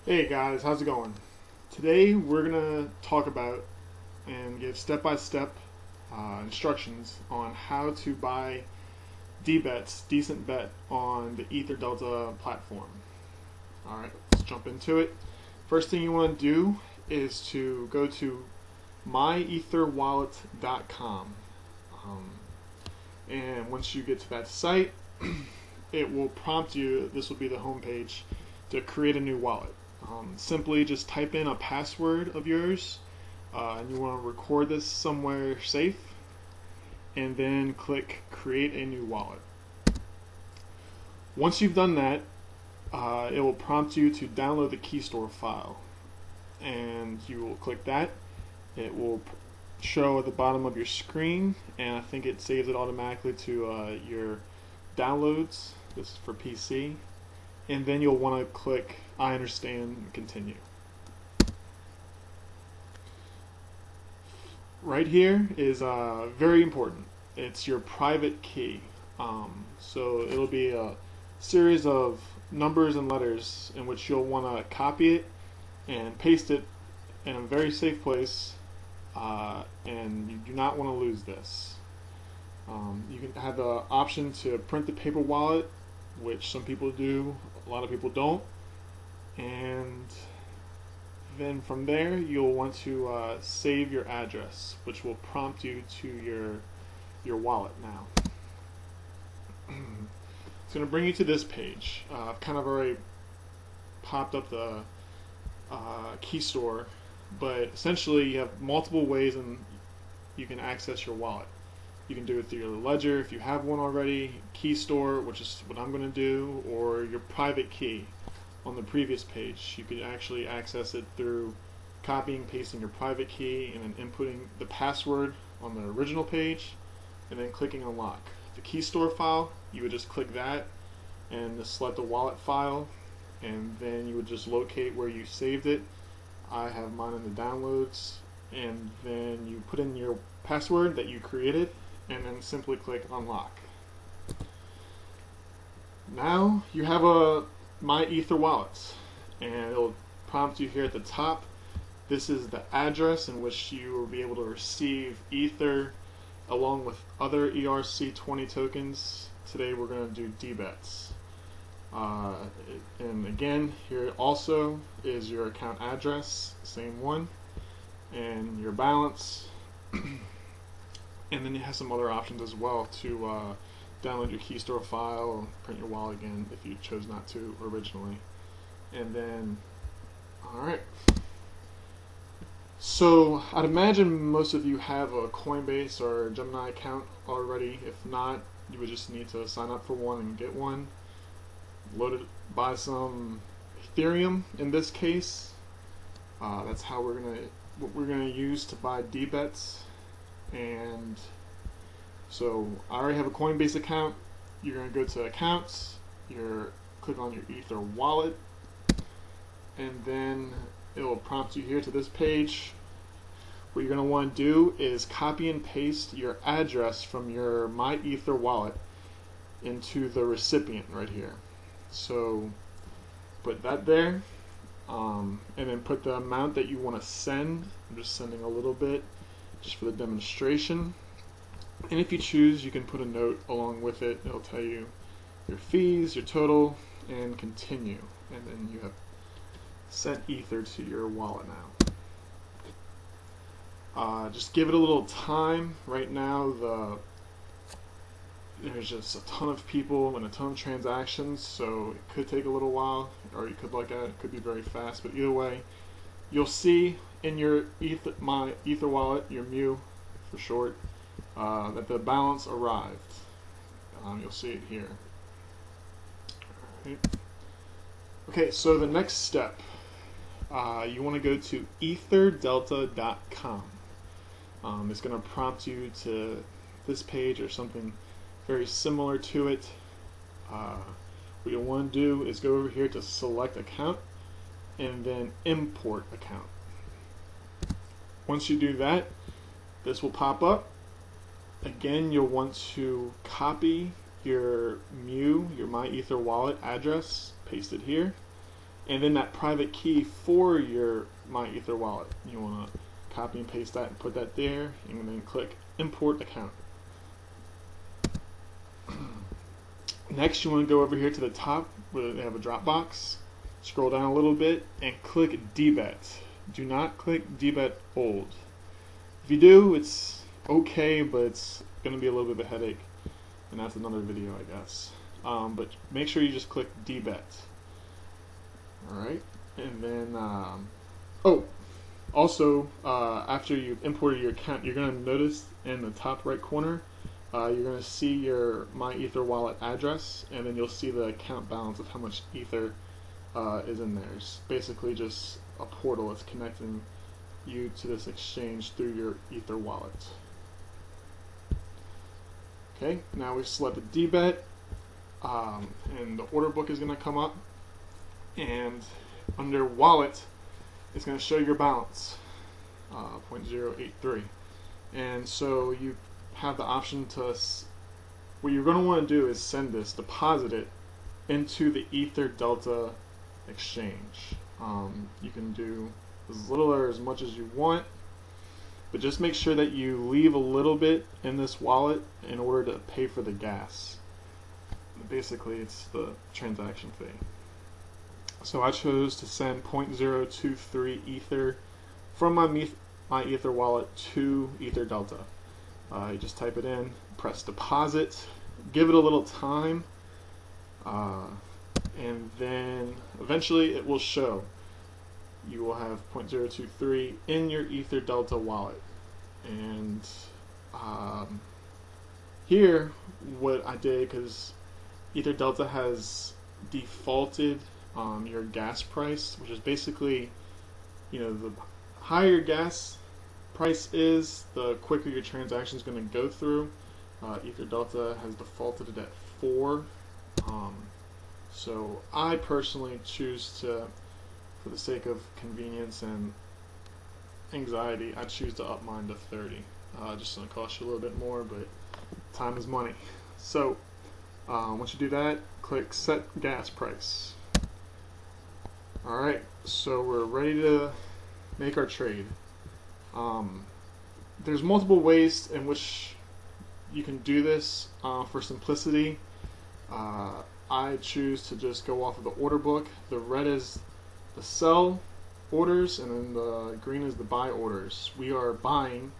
Hey guys, how's it going? Today we're gonna talk about and give step-by-step instructions on how to buy Dbets, decent bet, on the Ether Delta platform. Alright, let's jump into it. First thing you want to do is to go to myetherwallet.com. And once you get to that site, it will prompt you, this will be the home page, to create a new wallet. Simply just type in a password of yours, and you want to record this somewhere safe, and then click create a new wallet. Once you've done that, it will prompt you to download the key store file, and you will click that. It will show at the bottom of your screen, and I think it saves it automatically to your downloads. This is for PC. And then you'll want to click I understand and continue. Right here is very important. It's your private key. So it'll be a series of numbers and letters in which you'll want to copy it and paste it in a very safe place, and you do not want to lose this. You can have the option to print the paper wallet, which some people do, a lot of people don't, and then from there you'll want to save your address, which will prompt you to your wallet now. It's going to bring you to this page. I've kind of already popped up the key store, but essentially you have multiple ways and you can access your wallet. You can do it through your ledger if you have one already, key store, which is what I'm going to do, or your private key on the previous page. You could actually access it through copying, pasting your private key, and then inputting the password on the original page, and then clicking unlock. The key store file, you would just click that and just select the wallet file, and then you would just locate where you saved it. I have mine in the downloads, and then you put in your password that you created, and then simply click unlock. Now you have a My Ether wallet, and it'll prompt you here at the top. This is the address in which you will be able to receive Ether along with other ERC20 tokens. Today we're going to do Dbets. And again, here also is your account address, same one, and your balance. And then you have some other options as well to download your key store file, print your wallet again if you chose not to originally. And then, alright. So I'd imagine most of you have a Coinbase or a Gemini account already. If not, you would just need to sign up for one and get one. Buy some Ethereum in this case. That's how what we're gonna use to buy Dbets. And so I already have a Coinbase account. You're going to go to accounts, click on your Ether wallet, and then it will prompt you here to this page. What you're going to want to do is copy and paste your address from your My Ether wallet into the recipient right here. So put that there, and then put the amount that you want to send. I'm just sending a little bit just for the demonstration, and if you choose, you can put a note along with it. It'll tell you your fees, your total, and continue, and then you have sent Ether to your wallet now. Just give it a little time. Right now there's just a ton of people and a ton of transactions, so it could take a little while, or you could look at it, it could be very fast, but either way, you'll see in your My Ether wallet, your MU for short, that the balance arrived. You'll see it here. Right. Okay, so the next step, you want to go to etherdelta.com. It's going to prompt you to this page or something very similar to it. What you'll want to do is go over here to select account and then import account. Once you do that, this will pop up. Again, you'll want to copy your MU, your My Ether wallet address, paste it here, and then that private key for your My Ether wallet. You want to copy and paste that and put that there, and then click Import Account. Next, you want to go over here to the top where they have a drop box. Scroll down a little bit and click Dbet. Do not click Dbet Old. If you do, it's okay, but it's going to be a little bit of a headache, and that's another video, I guess. But make sure you just click Dbet. Alright, and then, also, after you've imported your account, you're going to notice in the top right corner, you're going to see your My Ether wallet address, and then you'll see the account balance of how much Ether is in there. It's basically just a portal that's connecting you to this exchange through your Ether wallet. Okay, now we've selected Dbet, and the order book is going to come up, and under wallet it's going to show your balance, 0.083, and so you have the option to, what you're going to want to do is deposit it into the Ether Delta exchange. You can do as little or as much as you want, but just make sure that you leave a little bit in this wallet in order to pay for the gas. Basically, it's the transaction fee. So I chose to send 0.023 Ether from my Ether wallet to Ether Delta. You just type it in, press deposit, give it a little time, and then eventually it will show. You will have 0.023 in your Ether Delta wallet. And here, what I did, because Ether Delta has defaulted your gas price, which is basically, the higher your gas price is, the quicker your transaction is going to go through. Ether Delta has defaulted it at 4. So I personally choose to, for the sake of convenience and anxiety, I choose to up mine to 30. Just going to cost you a little bit more, but time is money. So once you do that, click Set Gas Price. Alright, so we're ready to make our trade. There's multiple ways in which you can do this. For simplicity, I choose to just go off of the order book. The red is the sell orders, and then the green is the buy orders. We are buying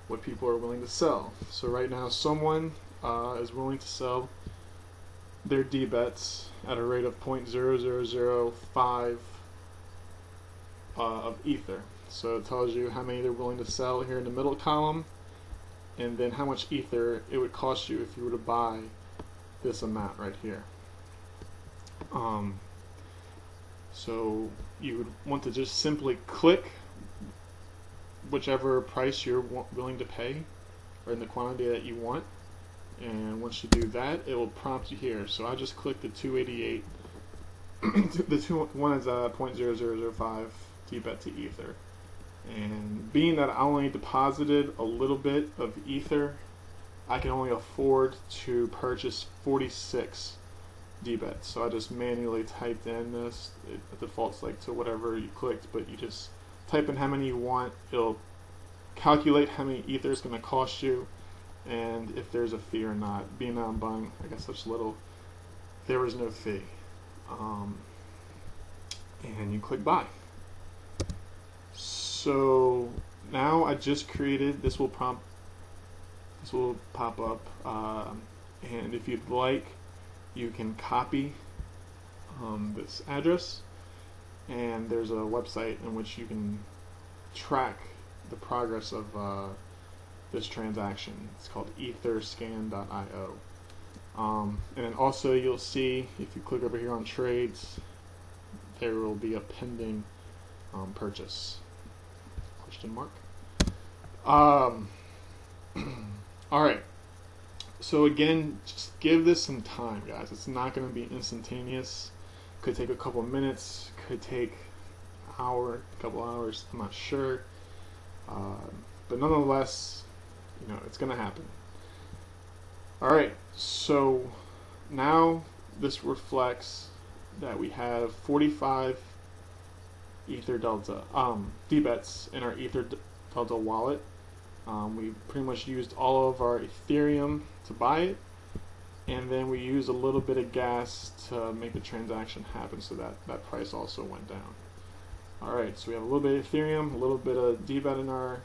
what people are willing to sell. So right now someone is willing to sell their Dbets at a rate of 0.0005 of Ether. So it tells you how many they're willing to sell here in the middle column, and then how much Ether it would cost you if you were to buy this amount right here. So you would want to just simply click whichever price you're willing to pay, or in the quantity that you want, and once you do that, it will prompt you here. So I just clicked the 288. The one is 0.0005 Dbet to Ether, and being that I only deposited a little bit of Ether, I can only afford to purchase 46 Dbets. So I just manually typed in this. It defaults like to whatever you clicked, but you just type in how many you want. It'll calculate how many Ether is going to cost you, and if there's a fee or not. Being that I'm buying, I guess, such little, there was no fee. And you click buy. So now I just created, this will pop up, and if you'd like, you can copy this address, and there's a website in which you can track the progress of this transaction. It's called etherscan.io. And then also you'll see, if you click over here on trades, there will be a pending purchase, question mark. Alright, so again, just give this some time, guys. It's not going to be instantaneous. Could take a couple of minutes, could take an hour, a couple hours, I'm not sure. But nonetheless, it's going to happen. Alright, so now this reflects that we have 45 Ether Delta Dbets in our Ether Delta wallet. We pretty much used all of our Ethereum to buy it, and then we used a little bit of gas to make the transaction happen, so that price also went down. Alright, so we have a little bit of Ethereum, a little bit of Dbet in our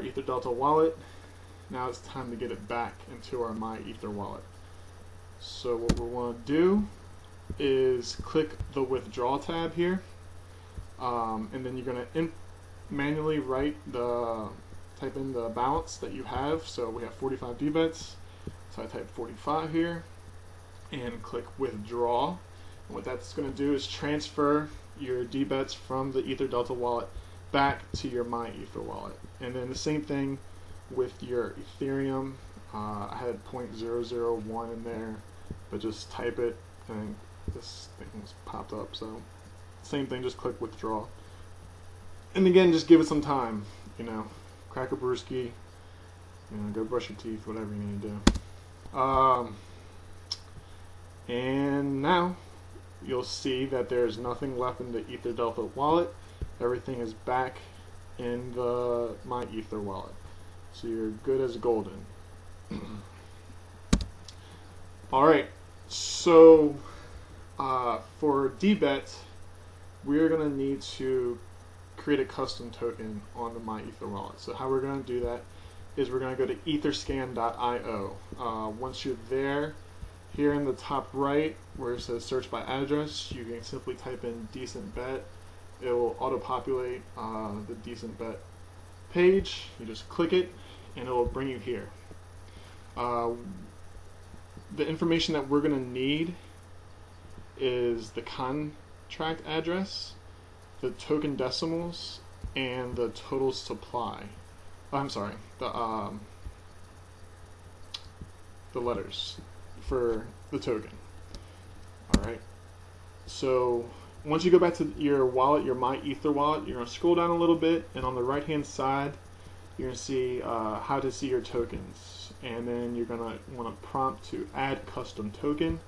Ether Delta wallet. Now it's time to get it back into our My Ether wallet. So what we want to do is click the withdraw tab here, and then you're going to manually type in the balance that you have. So we have 45 Dbets, so I type 45 here and click withdraw. And what that's going to do is transfer your Dbets from the Ether Delta wallet back to your My Ether wallet. And then the same thing with your Ethereum. I had 0.001 in there, but just type it and this thing was popped up. So same thing, just click withdraw. And again, just give it some time, you know, crack a brewski, you know, go brush your teeth, whatever you need to do. And now you'll see that there's nothing left in the Ether Delta wallet. Everything is back in the My Ether wallet. So you're good as golden. Alright, so for Dbet, we're going to need to create a custom token on the My Ether wallet. So how we're going to do that is we're going to go to etherscan.io. Once you're there, here in the top right where it says search by address, you can simply type in decent bet. It will auto-populate the decent bet page. You just click it and it will bring you here. The information that we're going to need is the contract address, the token decimals, and the total supply. I'm sorry, the letters for the token. Alright, so once you go back to your wallet, your My Ether wallet, you're going to scroll down a little bit, and on the right hand side you're going to see how to see your tokens, and then you're going to want to prompt to add custom token.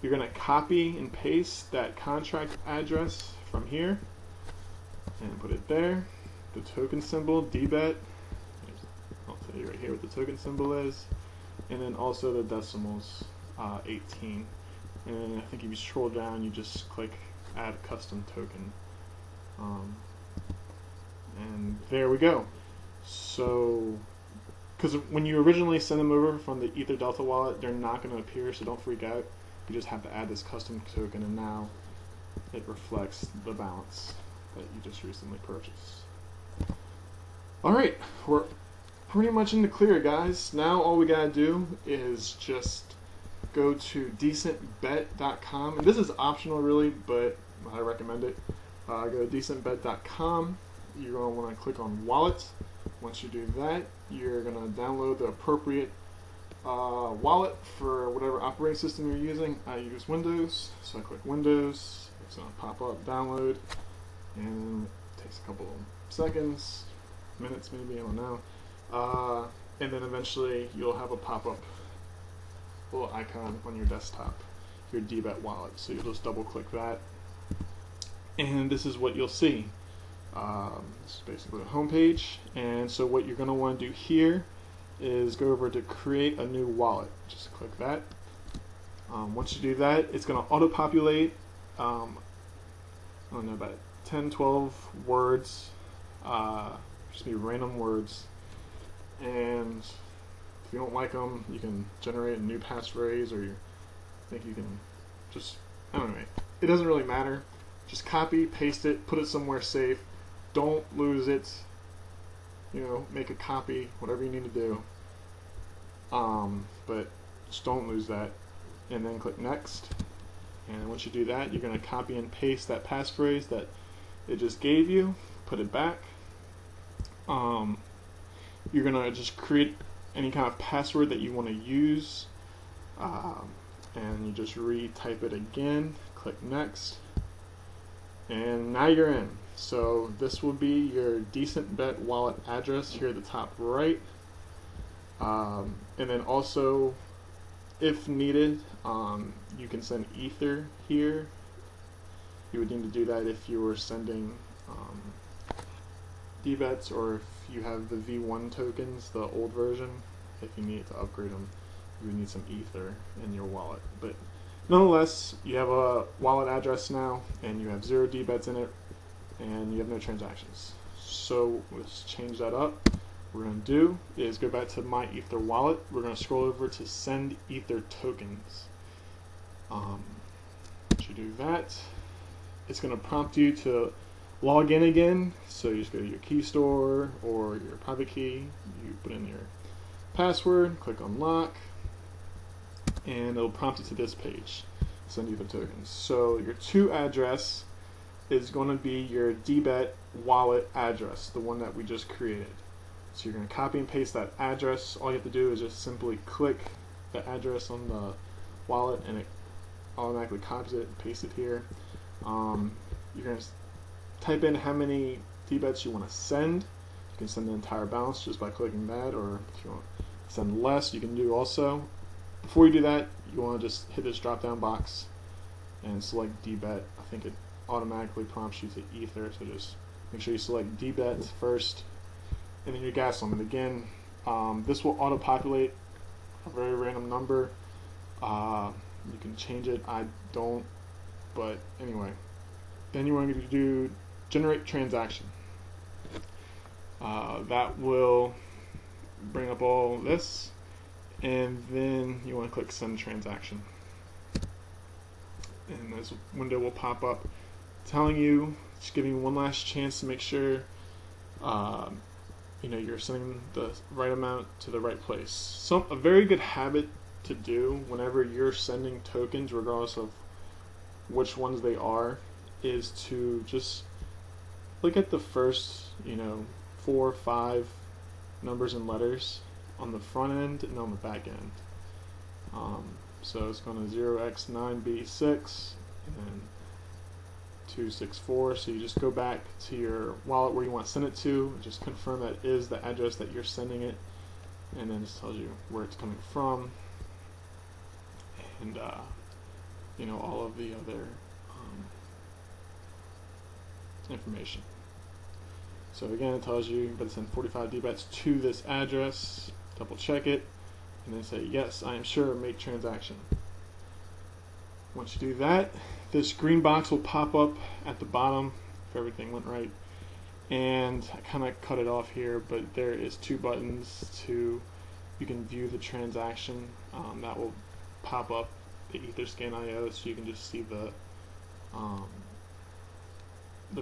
You're going to copy and paste that contract address from here and put it there. The token symbol, Dbet, I'll tell you right here what the token symbol is, and then also the decimals, 18. And I think if you scroll down, you just click add custom token, and there we go. So because when you originally send them over from the Ether Delta wallet, they're not going to appear, so don't freak out. You just have to add this custom token, and now it reflects the balance that you just recently purchased. Alright, we're pretty much in the clear, guys. Now all we gotta do is just go to decentbet.com, and this is optional really, but I recommend it. Go to decentbet.com. You're going to want to click on wallet. Once you do that, you're going to download the appropriate wallet for whatever operating system you're using. I use Windows, so I click Windows. It's going to pop up, download, and it takes a couple of seconds, minutes maybe, I don't know. And then eventually you'll have a pop-up little icon on your desktop, your Dbet wallet. So you'll just double click that, and this is what you'll see. This is basically the home page, and so what you're going to want to do here is go over to create a new wallet. Just click that. Once you do that, it's going to auto-populate I don't know, about 10-12 words, just be random words, and if you don't like them, you can generate a new passphrase, or you think you can just, I don't know, it doesn't really matter. Just copy, paste it, put it somewhere safe. Don't lose it. You know, make a copy, whatever you need to do. But just don't lose that. And then click next. And once you do that, you're going to copy and paste that passphrase that it just gave you. Put it back. You're going to just create any kind of password that you want to use. And you just retype it again. Click next. And now you're in. So this will be your Decent Bet wallet address here at the top right. And then also if needed, you can send Ether here. You would need to do that if you were sending Dbets, or if you have the V1 tokens, the old version. If you need to upgrade them, you would need some Ether in your wallet. But nonetheless, you have a wallet address now, and you have 0 Dbets in it, and you have no transactions. So let's change that up. What we're going to do is go back to my Ether wallet. We're going to scroll over to send Ether tokens. Once you do that, it's going to prompt you to log in again. So you just go to your key store or your private key, you put in your password, click unlock, and it'll prompt you to this page, send Ether tokens. So your to address is going to be your Dbet wallet address, the one that we just created. So you're going to copy and paste that address. All you have to do is just simply click the address on the wallet, and it automatically copies it and pastes it here. You're going to type in how many Dbets you want to send. You can send the entire balance just by clicking that, or if you want to send less, you can do also. Before you do that, you want to just hit this drop down box and select Dbet. I think it automatically prompts you to Ether, so just make sure you select Dbet first, and then your gas limit. Again, this will auto-populate a very random number. You can change it, I don't, but anyway. Then you want to do generate transaction. That will bring up all this, and then you want to click send transaction. And this window will pop up telling you, just giving you one last chance to make sure you're sending the right amount to the right place. A very good habit to do whenever you're sending tokens, regardless of which ones they are, is to just look at the first 4 or 5 numbers and letters on the front end and on the back end. So it's going to 0x9b6 and then 264. So you just go back to your wallet where you want to send it to, and just confirm that is the address that you're sending it, and then it tells you where it's coming from, and all of the other information. So again, it tells you better send 45 Dbets to this address, double check it, and then say yes, I am sure, make transaction. Once you do that, this green box will pop up at the bottom if everything went right, and I kind of cut it off here, but there is 2 buttons you can view the transaction. That will pop up the Etherscan IO, so you can just see the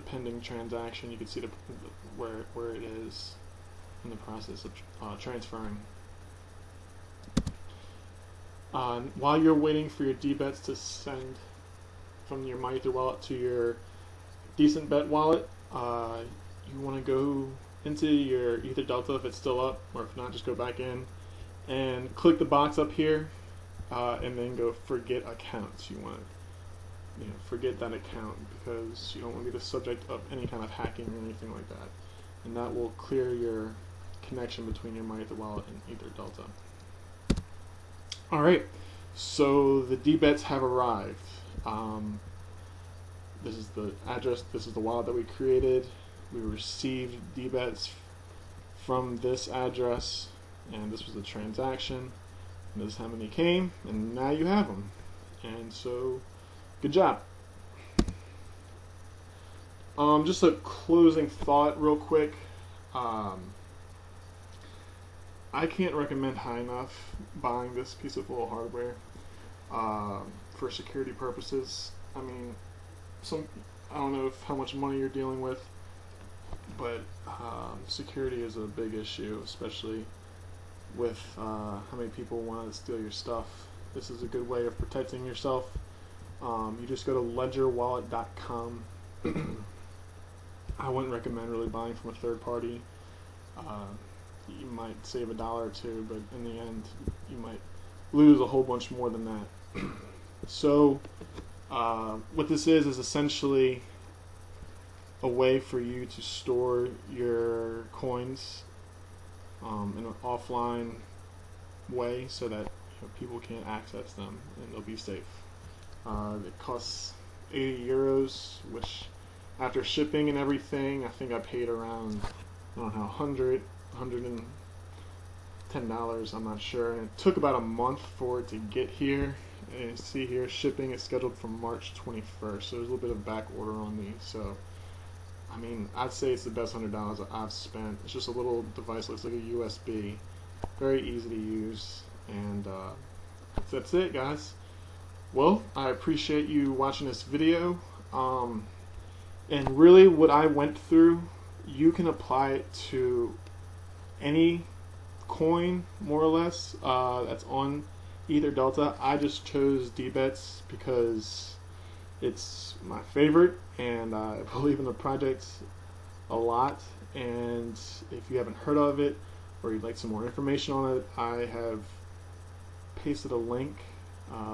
pending transaction. You can see where it is in the process of transferring. While you're waiting for your Dbets to send from your MyEther wallet to your Decent Bet wallet, you want to go into your Ether Delta if it's still up, or if not, just go back in and click the box up here, and then go forget accounts. You want to forget that account, because you don't want to be the subject of any kind of hacking or anything like that, and that will clear your connection between your MyEther wallet and Ether Delta. Alright, so the Dbets have arrived. This is the address, this is the wallet that we created. We received Dbets from this address, and this was the transaction, and this is how many came, and now you have them. And so, good job. Just a closing thought real quick. I can't recommend high enough buying this piece of little hardware for security purposes. I mean, I don't know how much money you're dealing with, but security is a big issue, especially with how many people want to steal your stuff. This is a good way of protecting yourself. You just go to ledgerwallet.com. I wouldn't recommend really buying from a third party. You might save $1 or $2, but in the end, you might lose a whole bunch more than that. So, what this is essentially a way for you to store your coins in an offline way, so that people can't access them and they'll be safe. It costs 80 euros, which after shipping and everything, I think I paid around, I don't know, $110, I'm not sure. And it took about a month for it to get here. And you see here, shipping is scheduled for March 21st, so there's a little bit of back order on these. So, I mean, I'd say it's the best $100 I've spent. It's just a little device, looks like a USB. Very easy to use, and that's it, guys. Well, I appreciate you watching this video, and really what I went through, you can apply it to any coin, more or less, that's on either Delta. I just chose Dbets because it's my favorite, and I believe in the project a lot. And if you haven't heard of it, or you'd like some more information on it, I have pasted a link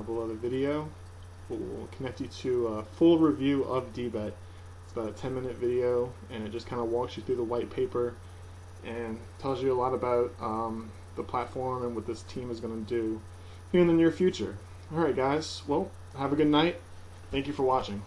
below the video. We'll connect you to a full review of Dbet. It's about a 10-minute video, and it just kind of walks you through the white paper and tells you a lot about the platform and what this team is going to do here in the near future. Alright guys, well, have a good night. Thank you for watching.